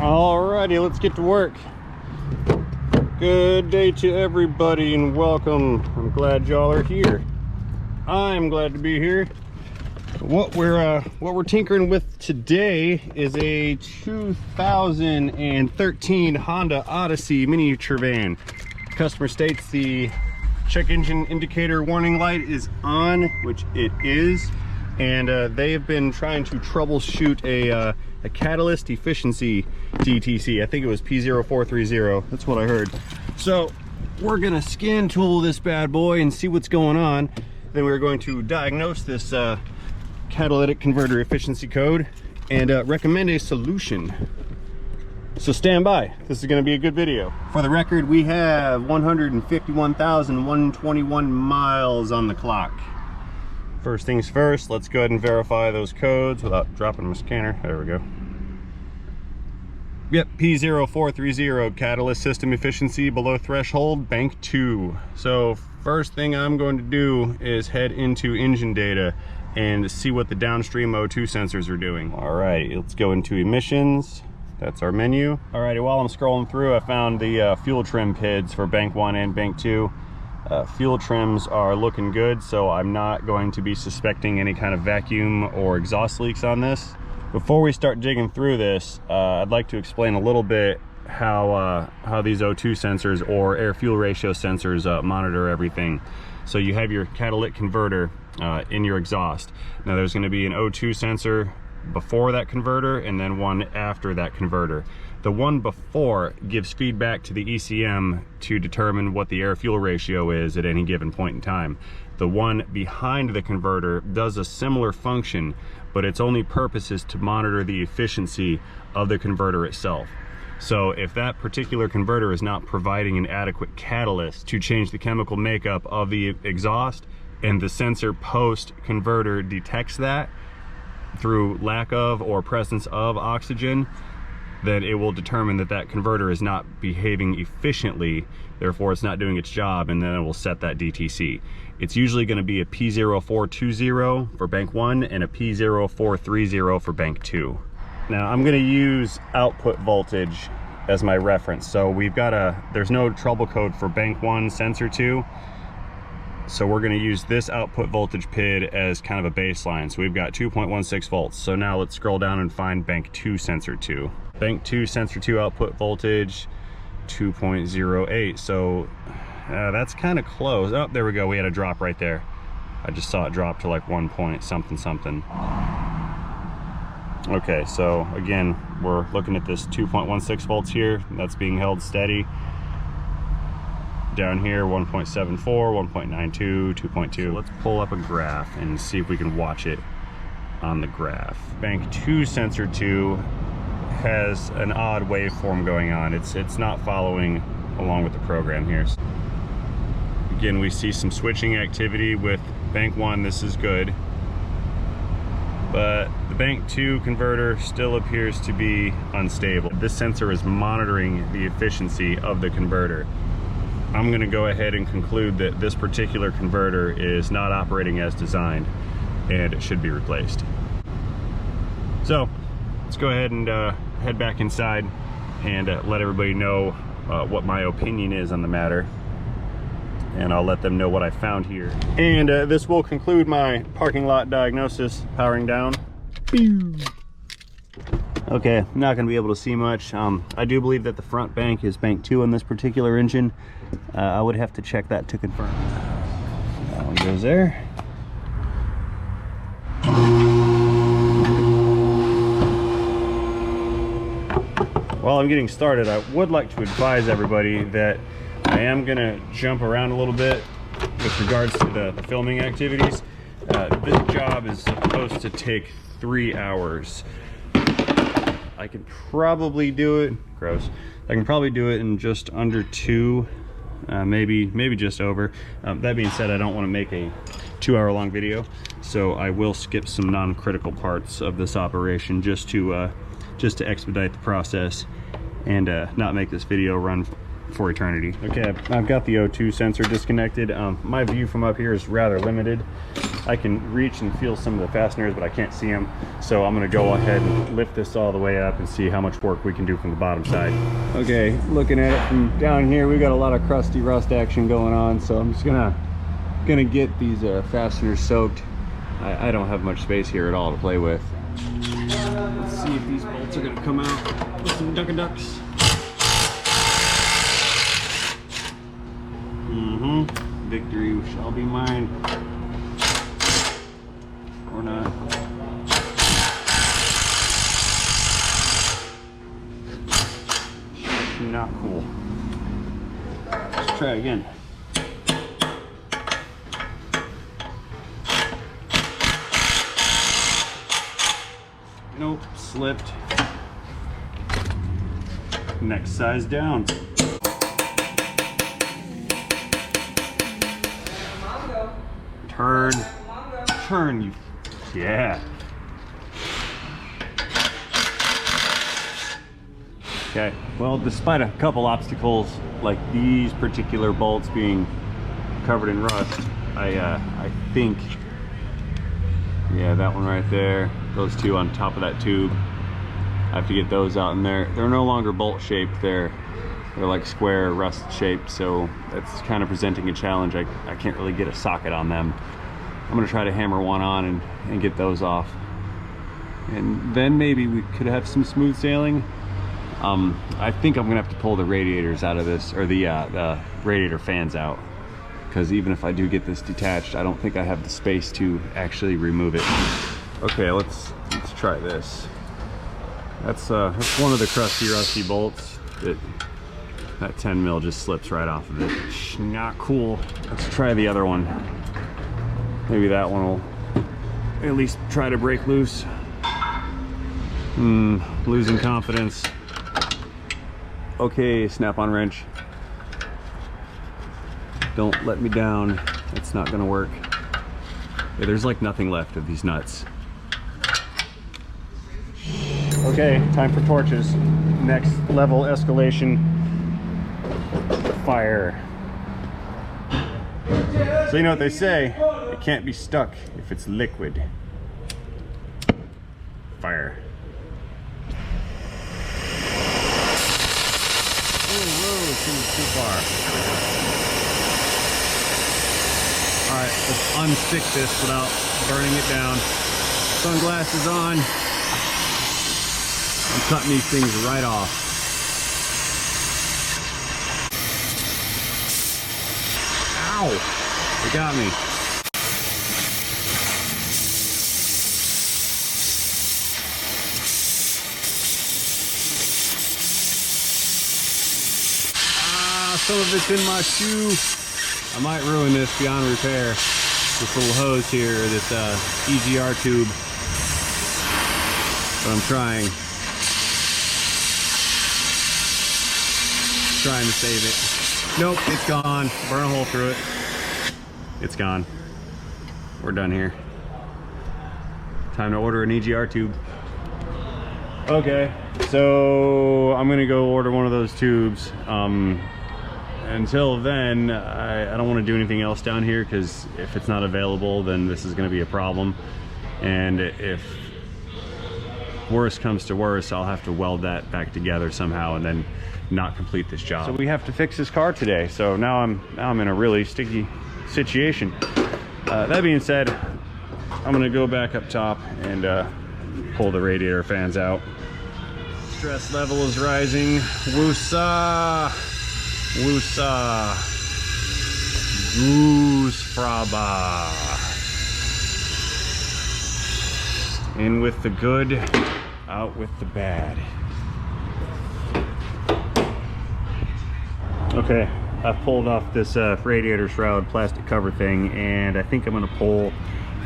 Alrighty, let's get to work. Good day to everybody and welcome. I'm glad y'all are here. I'm glad to be here. What we're tinkering with today is a 2013 Honda Odyssey miniature van. Customer states the check engine indicator warning light is on, which it is, and they have been trying to troubleshoot a catalyst efficiency DTC. I think it was P0430. That's what I heard. So we're gonna skin tool this bad boy and see what's going on. Then we're going to diagnose this catalytic converter efficiency code and recommend a solution. So stand by. This is going to be a good video. For the record, we have 151,121 miles on the clock. First things first, let's go ahead and verify those codes without dropping my scanner. There we go. Yep, P0430, catalyst system efficiency below threshold, bank 2. So first thing I'm going to do is head into engine data and see what the downstream O2 sensors are doing. All right, let's go into emissions. That's our menu. All righty, while I'm scrolling through, I found the fuel trim PIDs for bank 1 and bank 2. Fuel trims are looking good, so I'm not going to be suspecting any kind of vacuum or exhaust leaks on this. Before we start digging through this, I'd like to explain a little bit how these O2 sensors or air-fuel ratio sensors monitor everything. So you have your catalytic converter in your exhaust. Now there's going to be an O2 sensor before that converter and then one after that converter. The one before gives feedback to the ECM to determine what the air-fuel ratio is at any given point in time. The one behind the converter does a similar function, but its only purpose is to monitor the efficiency of the converter itself. So if that particular converter is not providing an adequate catalyst to change the chemical makeup of the exhaust, and the sensor post converter detects that through lack of or presence of oxygen, then it will determine that that converter is not behaving efficiently, therefore it's not doing its job, and then it will set that DTC. It's usually going to be a P0420 for bank 1 and a P0430 for bank 2. Now I'm going to use output voltage as my reference. So we've got there's no trouble code for bank 1 sensor 2. So we're going to use this output voltage PID as kind of a baseline. So we've got 2.16 volts. So now let's scroll down and find bank 2 sensor 2. Bank 2 sensor 2 output voltage 2.08. So that's kind of close. Oh, there we go. We had a drop right there. I just saw it drop to like 1 point something something. Okay, so again, we're looking at this 2.16 volts here. That's being held steady. Down here, 1.74, 1.92, 2.2. So let's pull up a graph and see if we can watch it on the graph. Bank 2 sensor 2 has an odd waveform going on. It's not following along with the program here. Again, we see some switching activity with bank 1. This is good. But the bank 2 converter still appears to be unstable. This sensor is monitoring the efficiency of the converter. I'm going to go ahead and conclude that this particular converter is not operating as designed and it should be replaced. So let's go ahead and head back inside and let everybody know what my opinion is on the matter, and I'll let them know what I found here. And this will conclude my parking lot diagnosis. Powering down. Okay, I'm not going to be able to see much. I do believe that the front bank is bank 2 on this particular engine. I would have to check that to confirm. That one goes there. While I'm getting started, I would like to advise everybody that I am going to jump around a little bit with regards to the filming activities. This job is supposed to take 3 hours. I can probably do it, gross. I can probably do it in just under 2, maybe just over. That being said, I don't want to make a 2-hour-long video, so I will skip some non-critical parts of this operation just to expedite the process and not make this video run for eternity. Okay, I've got the O2 sensor disconnected. My view from up here is rather limited. I can reach and feel some of the fasteners, but I can't see them. So I'm gonna go ahead and lift this all the way up and see how much work we can do from the bottom side. Okay, looking at it from down here, we got a lot of crusty rust action going on. So I'm just gonna get these fasteners soaked. I don't have much space here at all to play with. Let's see if these bolts are gonna come out with some ducks. Victory shall be mine. Or not. Not cool. Let's try again. Nope, slipped. Next size down. Turn, you. Yeah. Okay, well, despite a couple obstacles, like these particular bolts being covered in rust, I think, yeah, that one right there, those two on top of that tube, I have to get those out, and they're no longer bolt shaped, they're like square rust shaped, so that's kind of presenting a challenge. I can't really get a socket on them. I'm gonna try to hammer one on and get those off, and then maybe we could have some smooth sailing. I think I'm gonna have to pull the radiators out of this, or the radiator fans out, because even if I do get this detached, I don't think I have the space to actually remove it. Okay, let's try this. That's one of the crusty rusty bolts that 10 mil just slips right off of it. Not cool. Let's try the other one. Maybe that one will at least try to break loose. Losing confidence. Okay, snap-on wrench. Don't let me down. It's not gonna work. Yeah, there's like nothing left of these nuts. Okay, time for torches. Next level escalation. Fire. So you know what they say, it can't be stuck if it's liquid. Fire. Oh, too far. Alright, let's unstick this without burning it down. Sunglasses on. I'm cutting these things right off. Ow! It got me. Some of it's in my shoe. I might ruin this beyond repair. This little hose here, this EGR tube. But I'm trying to save it. Nope, it's gone. Burn a hole through it. It's gone. We're done here. Time to order an EGR tube. Okay, so I'm gonna go order one of those tubes. Until then, I don't want to do anything else down here, because if it's not available, then this is going to be a problem. And if worse comes to worse, I'll have to weld that back together somehow and then not complete this job. So we have to fix this car today. So now I'm in a really sticky situation. That being said, I'm going to go back up top and pull the radiator fans out. Stress level is rising. Woosa! Woosa. Goose fraba. In with the good, out with the bad. Okay, I've pulled off this radiator shroud plastic cover thing, and I think I'm gonna pull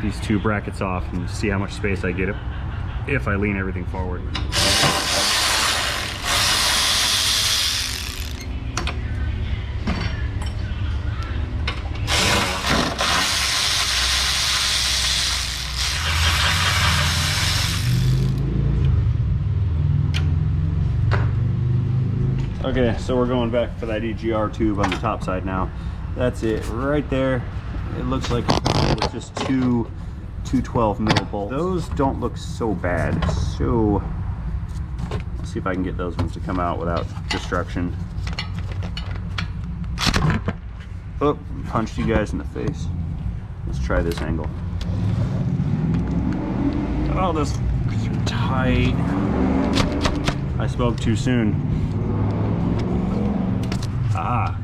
these two brackets off and see how much space I get if I lean everything forward. Okay, so we're going back for that EGR tube on the top side now. That's it right there. It looks like it's just two 12 mil bolts. Those don't look so bad. So let's see if I can get those ones to come out without destruction. Oh, punched you guys in the face. Let's try this angle. Oh, those are tight. I spoke too soon. Ah.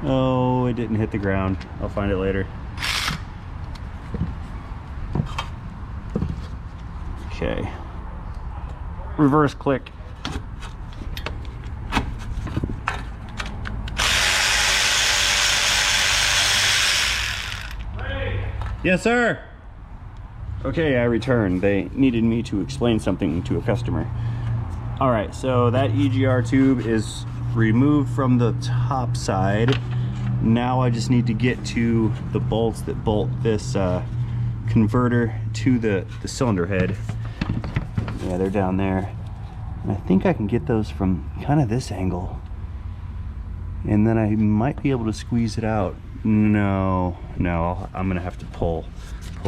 Oh, it didn't hit the ground. I'll find it later. Okay. Reverse click. Yes, sir. Okay, I returned. They needed me to explain something to a customer. All right, so that EGR tube is removed from the top side. Now I just need to get to the bolts that bolt this converter to the cylinder head. Yeah, they're down there. And I think I can get those from kind of this angle. And then I might be able to squeeze it out. No, I'm gonna have to pull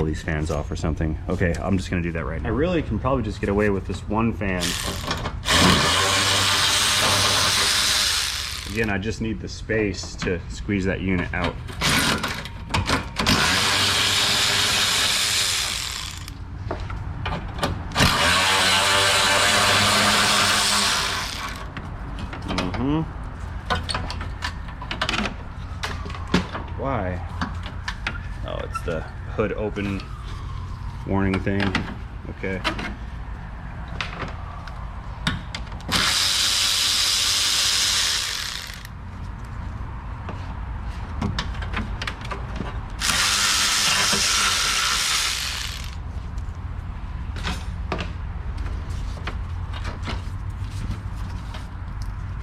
these fans off or something. Okay, I'm just gonna do that right now. I really can probably just get away with this one fan. Again, I just need the space to squeeze that unit out. Why? Oh, it's the hood open warning thing. Okay.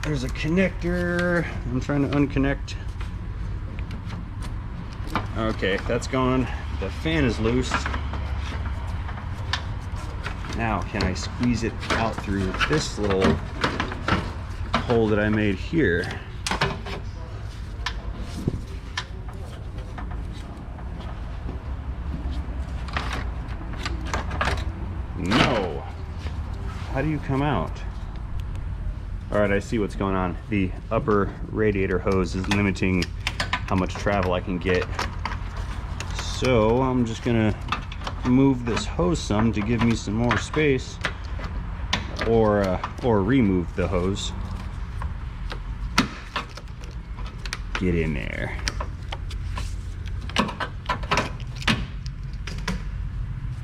There's a connector. I'm trying to unconnect. Okay, that's gone. The fan is loose. Now, can I squeeze it out through this little hole that I made here? No. How do you come out? All right, I see what's going on. The upper radiator hose is limiting how much travel I can get. So I'm just gonna move this hose some to give me some more space, or remove the hose. Get in there.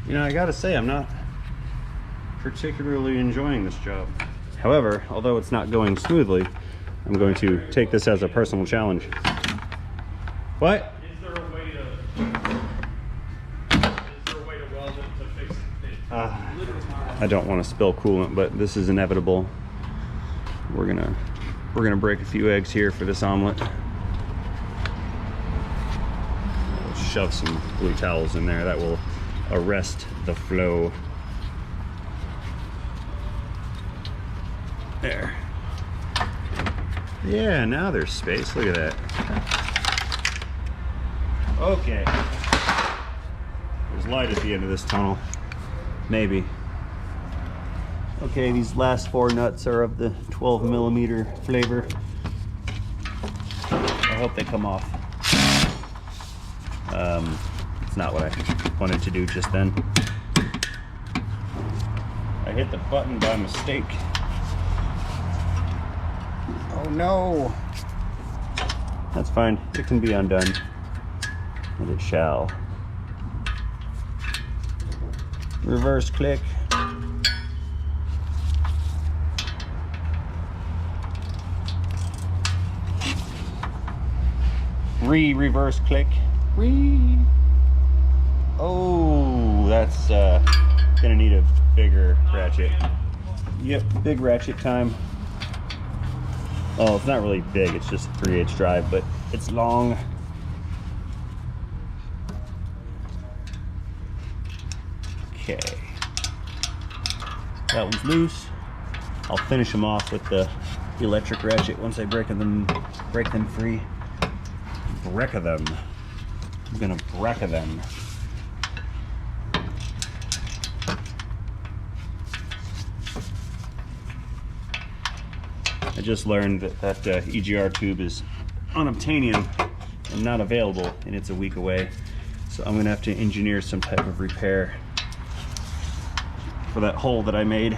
You know, I gotta say, I'm not particularly enjoying this job. However, although it's not going smoothly, I'm going to take this as a personal challenge. What? Is there a way to weld it to fix it? I don't want to spill coolant, but this is inevitable. We're gonna break a few eggs here for this omelet. We'll shove some blue towels in there. That will arrest the flow. There. Yeah, now there's space. Look at that. Okay. There's light at the end of this tunnel. Maybe. Okay, these last 4 nuts are of the 12mm flavor. I hope they come off. It's not what I wanted to do just then. I hit the button by mistake. Oh no! That's fine. It can be undone. And it shall. Reverse click. Reverse click. Oh, that's gonna need a bigger ratchet. Yep, big ratchet time. Oh, it's not really big, it's just a 3/8 drive, but it's long. Okay. That one's loose. I'll finish them off with the electric ratchet once I break them free. Break them. I'm gonna break them. I just learned that EGR tube is unobtainium and not available, and it's a week away. So I'm gonna have to engineer some type of repair for that hole that I made.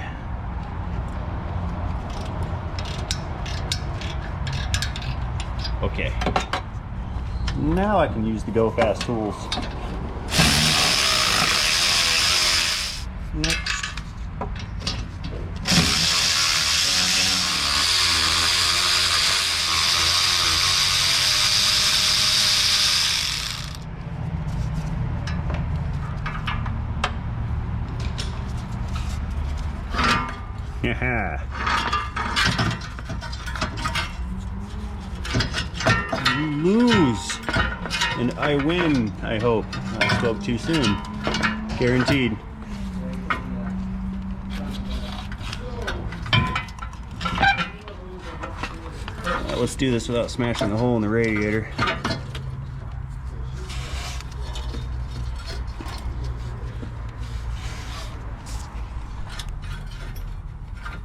Okay. Now I can use the Go Fast tools. Next. Yeah. You lose, and I win. I hope. I spoke too soon. Guaranteed. Let's do this without smashing the hole in the radiator.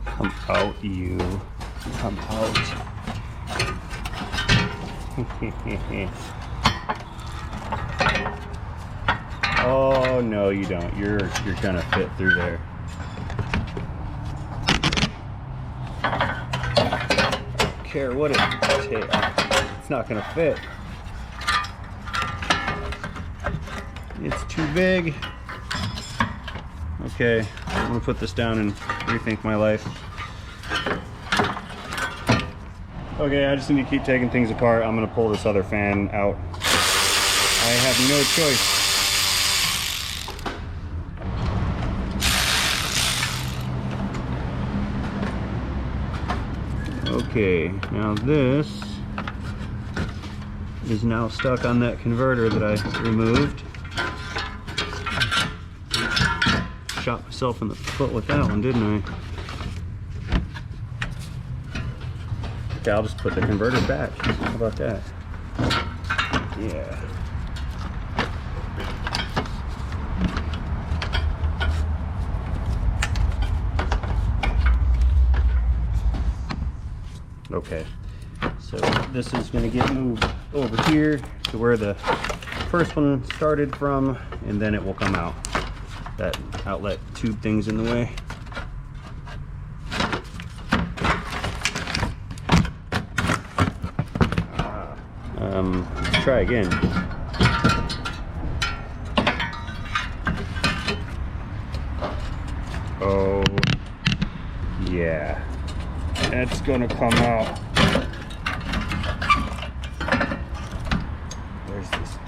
Come out, you. Come out. Oh no, you don't. You're gonna fit through there. I don't care what it takes. It's not gonna fit. It's too big. Okay, I'm gonna put this down and rethink my life. Okay, I just need to keep taking things apart. I'm gonna pull this other fan out. I have no choice. Okay, now this is now stuck on that converter that I removed. Shot myself in the foot with that one, didn't I? Okay, I'll just put the converter back. How about that? Yeah. Okay, so this is going to get moved over here to where the first one started from, and then it will come out. That outlet tube thing's in the way. Let's try again. Oh, yeah. That's gonna come out. Where's this?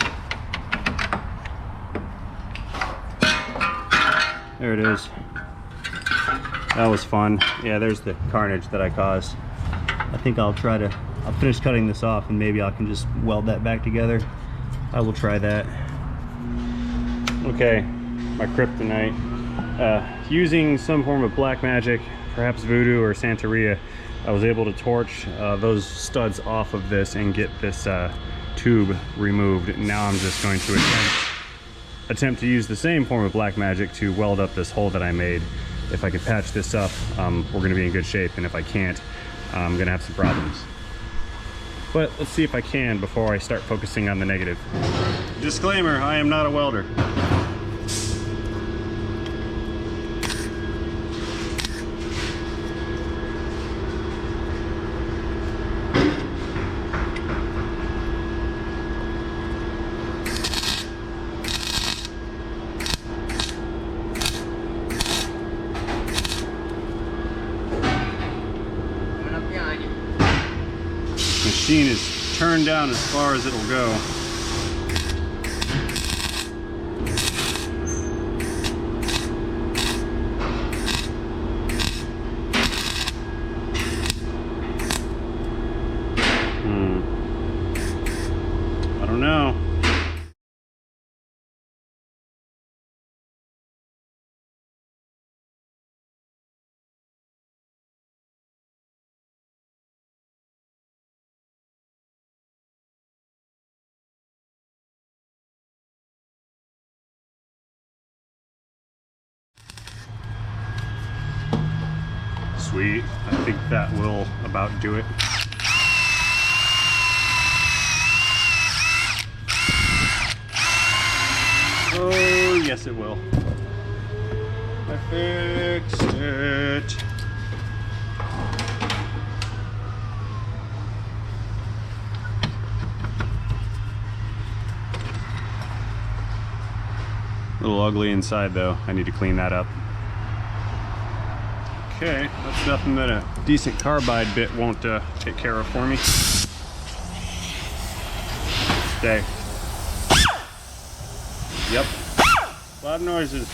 There it is. That was fun. Yeah, there's the carnage that I caused. I think I'll finish cutting this off and maybe I can just weld that back together. I will try that. Okay, my kryptonite. Using some form of black magic, perhaps voodoo or Santeria, I was able to torch those studs off of this and get this tube removed. Now I'm just going to attempt to use the same form of black magic to weld up this hole that I made. If I could patch this up, we're going to be in good shape, and if I can't, I'm going to have some problems. But let's see if I can before I start focusing on the negative. Disclaimer, I am not a welder. Machine is turned down as far as it'll go. I don't know. Sweet. I think that will about do it. Oh, yes it will. I fixed it. A little ugly inside though. I need to clean that up. Okay, that's nothing that a decent carbide bit won't take care of for me. Stay. Yep. A lot of noises.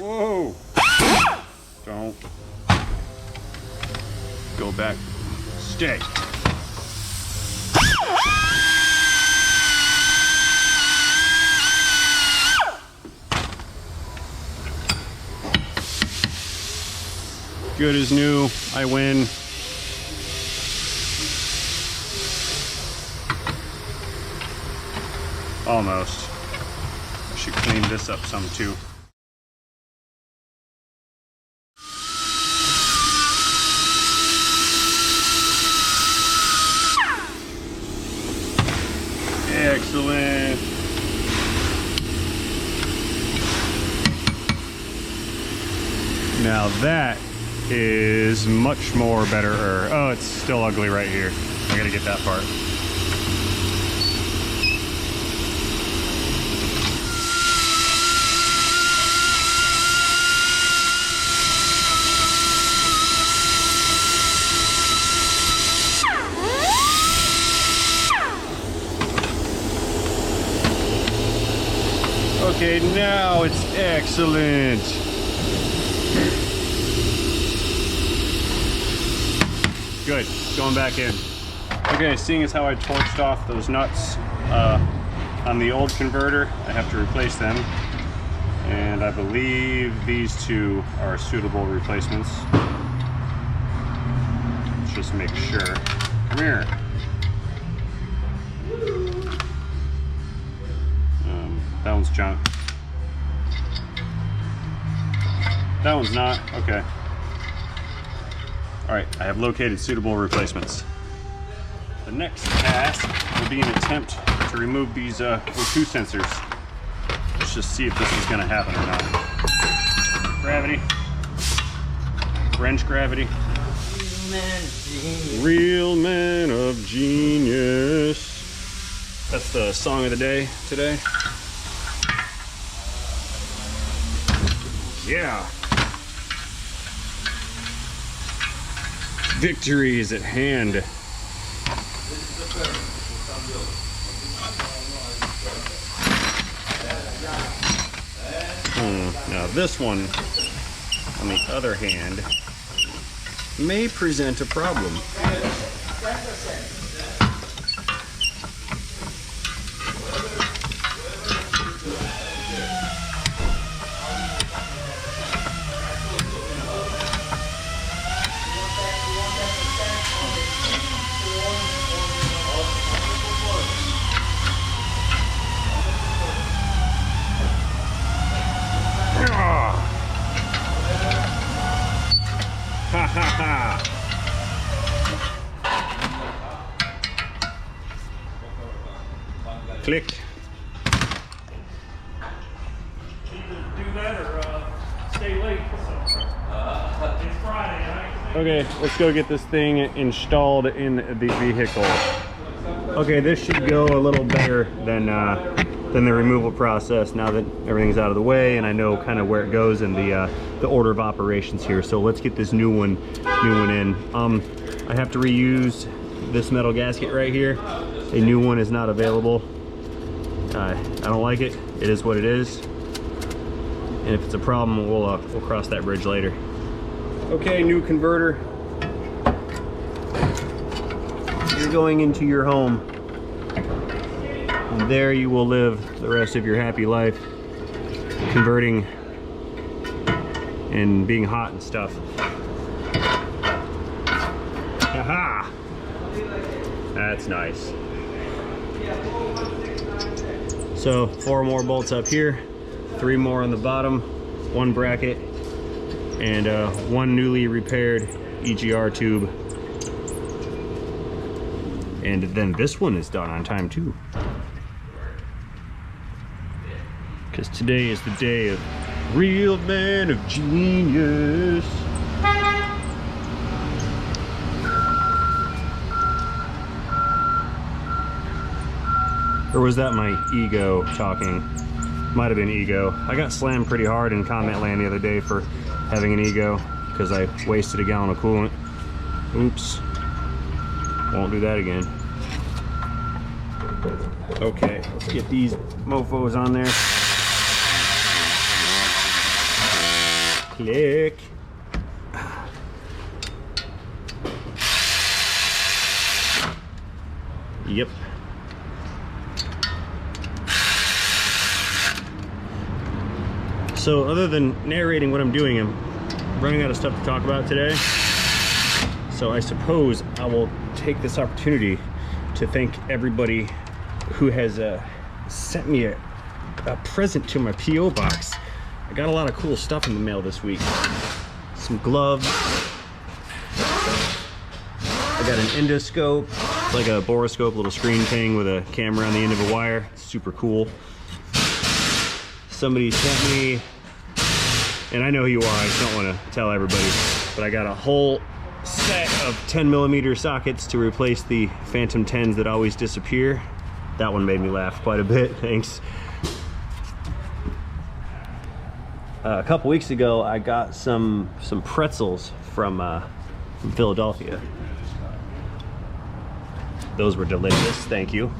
Whoa! Don't go back. Stay. Good as new. I win. Almost. I should clean this up some too. Excellent. Now that is much more better. Oh, it's still ugly right here. I gotta get that part. Okay, now it's excellent. Good, going back in. Okay, seeing as how I torched off those nuts on the old converter, I have to replace them. And I believe these two are suitable replacements. Let's just make sure. Come here. That one's junk. That one's not, okay. All right, I have located suitable replacements. The next task will be an attempt to remove these O2 sensors. Let's just see if this is gonna happen or not. Gravity. Wrench gravity. Real man of genius. That's the song of the day today. Yeah. Victory is at hand. Now this one, on the other hand, may present a problem. Ha ha ha! Click. Either do that or stay late. So. It's Friday, right? Okay, let's go get this thing installed in the vehicle. Okay, this should go a little better than the removal process now that everything's out of the way and I know kind of where it goes in the order of operations here. So let's get this new one in. I have to reuse this metal gasket right here. A new one is not available. I don't like it. It is what it is. And if it's a problem, we'll cross that bridge later. Okay, new converter. You're going into your home. And there you will live the rest of your happy life, converting and being hot and stuff. Aha! That's nice. So 4 more bolts up here, 3 more on the bottom, 1 bracket, and 1 newly repaired EGR tube. And then this one is done on time too. Because today is the day of real man of genius. Or was that my ego talking? Might have been ego. I got slammed pretty hard in comment land the other day for having an ego because I wasted a gallon of coolant. Oops. Won't do that again. Okay, let's get these mofos on there. Click. Yep. So other than narrating what I'm doing, I'm running out of stuff to talk about today. So I suppose I will take this opportunity to thank everybody who has sent me a present to my P.O. box. I got a lot of cool stuff in the mail this week. Some gloves. I got an endoscope. It's like a boroscope, little screen thing with a camera on the end of a wire. It's super cool. Somebody sent me, and I know who you are, I just don't want to tell everybody, but I got a whole set of 10mm sockets to replace the Phantom 10s that always disappear. That one made me laugh quite a bit, thanks. A couple weeks ago, I got some pretzels from Philadelphia. Those were delicious, thank you.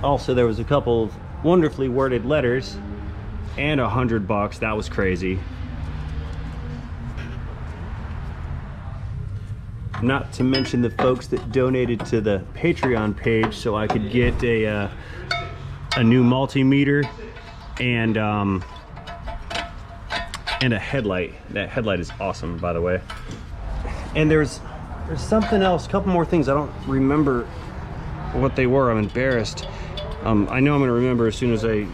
Also, there was a couple of wonderfully worded letters and $100. That was crazy. Not to mention the folks that donated to the Patreon page so I could get a new multimeter and a headlight. That headlight is awesome, by the way. And there's something else, a couple more things. I don't remember what they were. I'm embarrassed. I know I'm going to remember as soon as I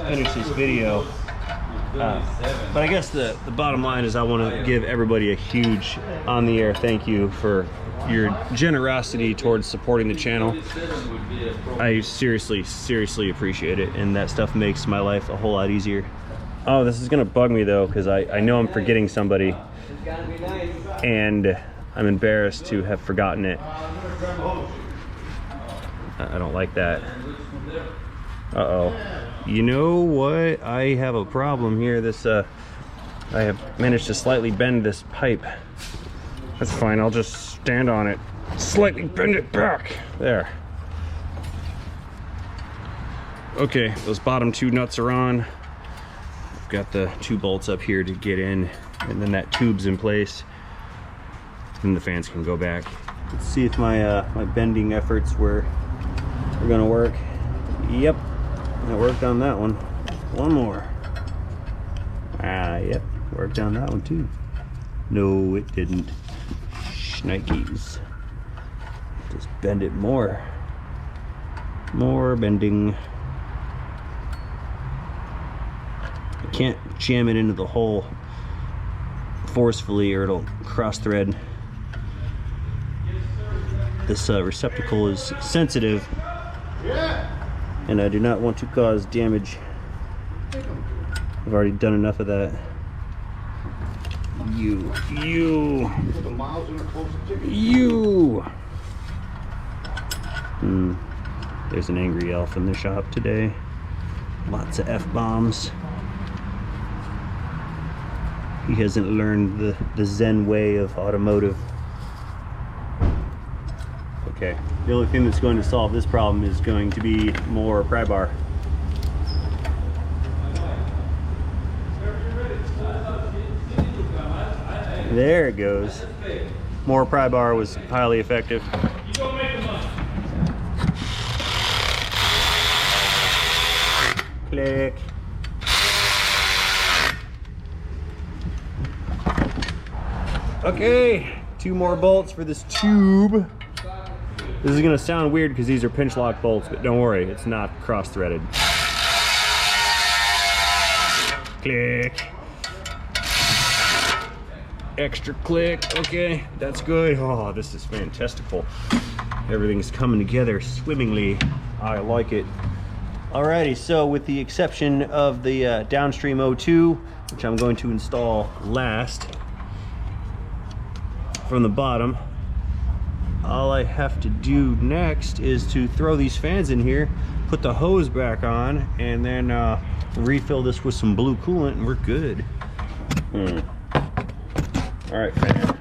finish this video. But I guess the bottom line is I want to give everybody a huge on-the-air thank you for your generosity towards supporting the channel. I seriously appreciate it, and that stuff makes my life a whole lot easier. Oh, this is going to bug me though, because I know I'm forgetting somebody, and I'm embarrassed to have forgotten it. I don't like that. Uh-oh. You know what? I have a problem here. I have managed to slightly bend this pipe. That's fine. I'll just stand on it. Slightly bend it back. There. Okay, those bottom 2 nuts are on. I've got the 2 bolts up here to get in, and then that tube's in place. And the fans can go back. Let's see if my bending efforts were gonna work. Yep, it worked on that one. One more. Yep, worked on that one too. No, it didn't. Shnikes. Just bend it more. More bending. I can't jam it into the hole forcefully or it'll cross thread. This receptacle is sensitive, and I do not want to cause damage. I've already done enough of that. You. There's an angry elf in the shop today. Lots of F-bombs. He hasn't learned the Zen way of automotive. Okay, the only thing that's going to solve this problem is going to be more pry bar. There it goes. More pry bar was highly effective. Click. Okay, 2 more bolts for this tube. This is gonna sound weird because these are pinch lock bolts, but don't worry, it's not cross-threaded. Click. Extra click, okay, that's good. Oh, this is fantastical. Everything's coming together swimmingly. I like it. Alrighty, so with the exception of the downstream O2, which I'm going to install last from the bottom, all I have to do next is to throw these fans in here, put the hose back on, and then refill this with some blue coolant, and we're good. All right, fan.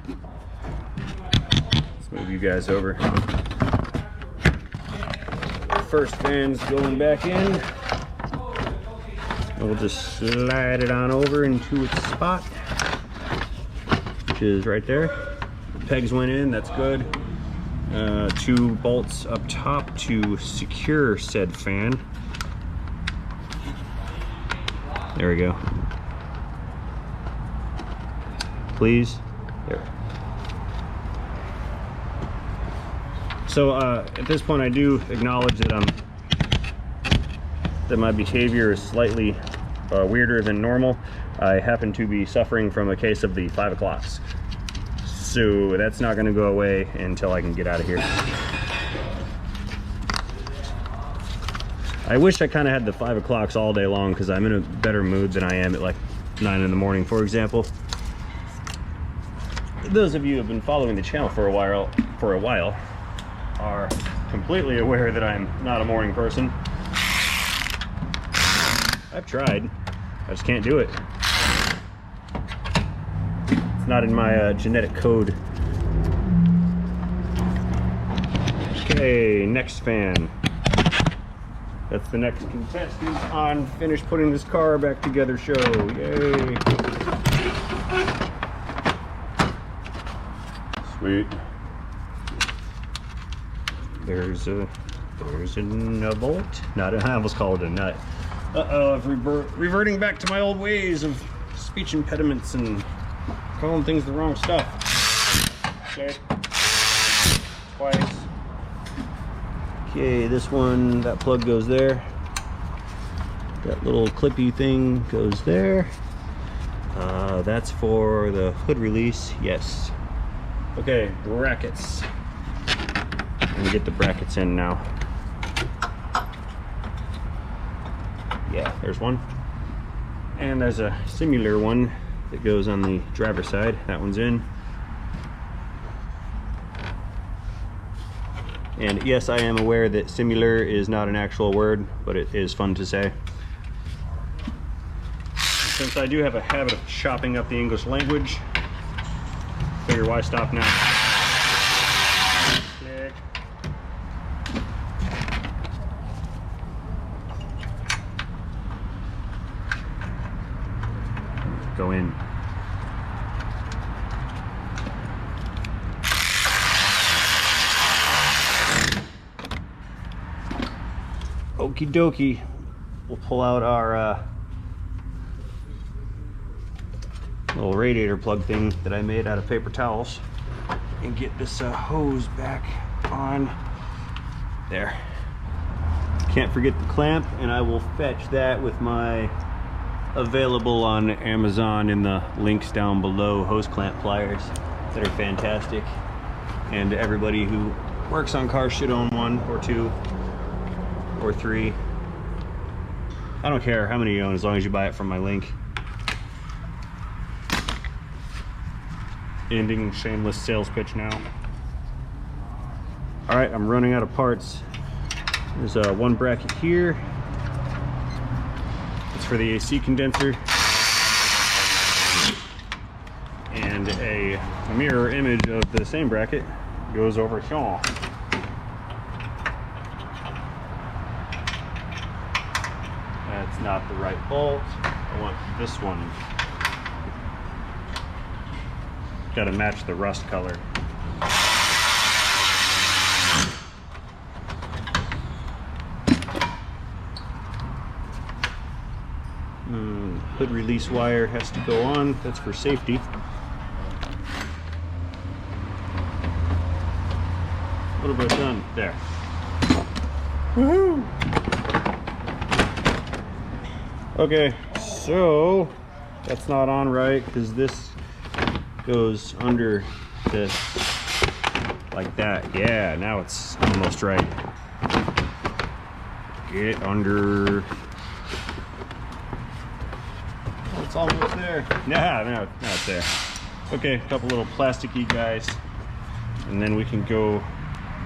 Let's move you guys over. First fan's going back in. And we'll just slide it on over into its spot, which is right there. The pegs went in, that's good. 2 bolts up top to secure said fan. There we go. Please. There. So at this point, I do acknowledge that that my behavior is slightly weirder than normal. I happen to be suffering from a case of the 5 o'clocks. So that's not going to go away until I can get out of here. I wish I kind of had the 5 o'clocks all day long because I'm in a better mood than I am at like 9 in the morning, for example. Those of you who have been following the channel for a while are completely aware that I'm not a morning person. I've tried. I just can't do it. It's not in my genetic code. Okay, next fan. That's the next contestant on Finish Putting This Car Back Together show. Yay! Sweet. There's a bolt. Not I almost called it a nut. Uh-oh, reverting back to my old ways of speech impediments and calling things the wrong stuff. Okay. Twice. Okay, this one, that plug goes there. That little clippy thing goes there. That's for the hood release, yes. Okay, brackets. Let me get the brackets in now. Yeah, there's one. And there's a similar one that goes on the driver's side. That one's in. And yes, I am aware that similar is not an actual word, but it is fun to say. Since I do have a habit of chopping up the English language, figure why stop now. Click. Go in. Okie dokie. We'll pull out our little radiator plug thing that I made out of paper towels and get this hose back on there. Can't forget the clamp, and I will fetch that with my available on Amazon in the links down below hose clamp pliers that are fantastic, and everybody who works on cars should own one or two or three. I don't care how many you own as long as you buy it from my link. Ending shameless sales pitch now. All right, I'm running out of parts. There's one bracket here. It's for the AC condenser. And a mirror image of the same bracket goes over here. That's not the right bolt. I want this one. Got to match the rust color. Hood release wire has to go on. That's for safety. little bit done. There. Woohoo! Okay, so that's not on right because this goes under this like that. Yeah, now it's almost right. Get under. Oh, it's almost there. Nah, no, it's there. Okay, a couple little plasticky guys, and then we can go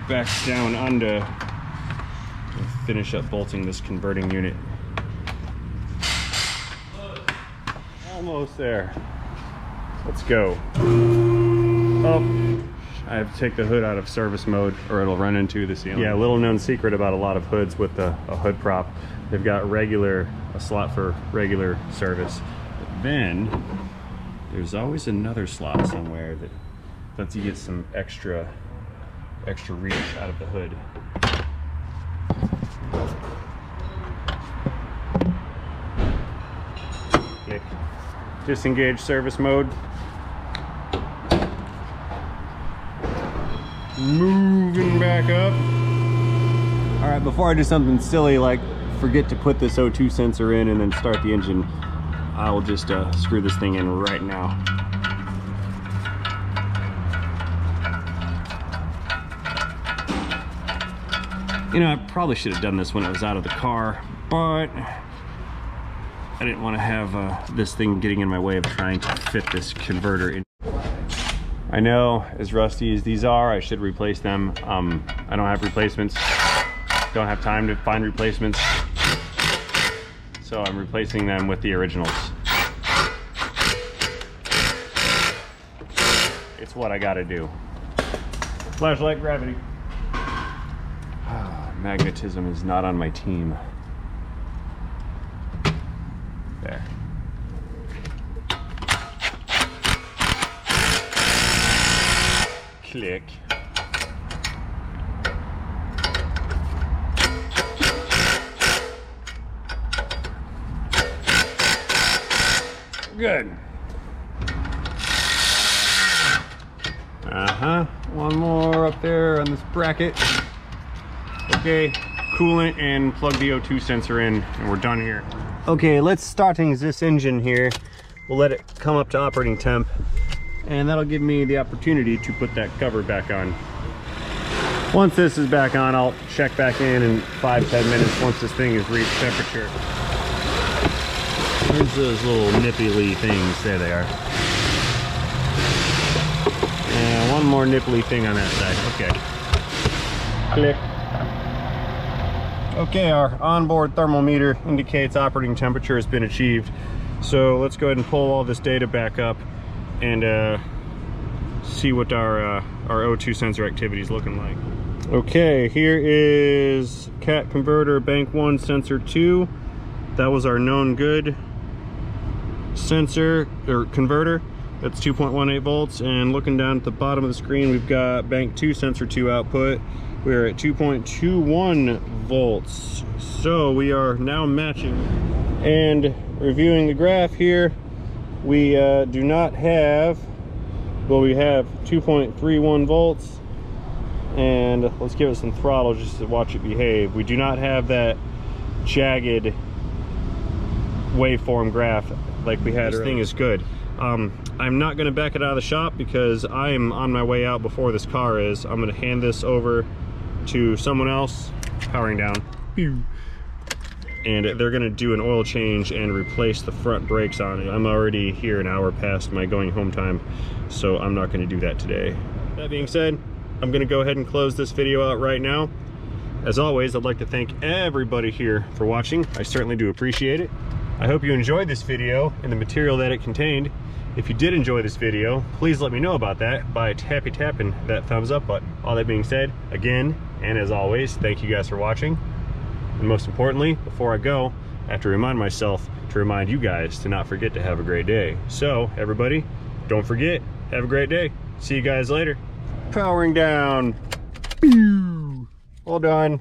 back down under and finish up bolting this converting unit. Almost there. Let's go. Oh, I have to take the hood out of service mode or it'll run into the ceiling. Yeah, little known secret about a lot of hoods with a hood prop. They've got a slot for regular service. But then there's always another slot somewhere that lets you get some extra reach out of the hood. Click. Disengage service mode. Moving back up. All right, before I do something silly like forget to put this O2 sensor in and then start the engine, I will just screw this thing in right now. You know, I probably should have done this when it was out of the car, but I didn't want to have this thing getting in my way of trying to fit this converter in. I know, as rusty as these are, I should replace them. I don't have replacements. Don't have time to find replacements. So I'm replacing them with the originals. It's what I gotta do. Flashlight, gravity. Magnetism is not on my team. There. Click. Good. One more up there on this bracket. Okay, coolant and plug the O2 sensor in and we're done here. Okay, let's start this engine here. We'll let it come up to operating temp and that'll give me the opportunity to put that cover back on. Once this is back on, I'll check back in 5-10 minutes once this thing has reached temperature. Where's those little nipply things? There they are. And one more nipply thing on that side. Okay. Click. Okay, our onboard thermal meter indicates operating temperature has been achieved. So let's go ahead and pull all this data back up and see what our O2 sensor activity is looking like. Okay, here is cat converter bank 1 sensor 2. That was our known good sensor or converter. That's 2.18 volts, and looking down at the bottom of the screen we've got bank 2 sensor 2 output. We're at 2.21 volts, so we are now matching. And reviewing the graph here, we do not have, well, we have 2.31 volts, and let's give it some throttle just to watch it behave. We do not have that jagged waveform graph like we had. This thing is good. I'm not going to back it out of the shop because I'm on my way out before this car is. I'm going to hand this over to someone else. Powering down. And they're going to do an oil change and replace the front brakes on it. I'm already here an hour past my going home time, so I'm not going to do that today. That being said, I'm going to go ahead and close this video out right now. As always, I'd like to thank everybody here for watching. I certainly do appreciate it. I hope you enjoyed this video and the material that it contained. If you did enjoy this video, please let me know about that by tapping that thumbs up button. All that being said, again, and as always, thank you guys for watching. And most importantly, before I go, I have to remind myself to remind you guys to not forget to have a great day. So, everybody, don't forget, have a great day. See you guys later. Powering down. All done.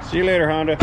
See you later, Honda.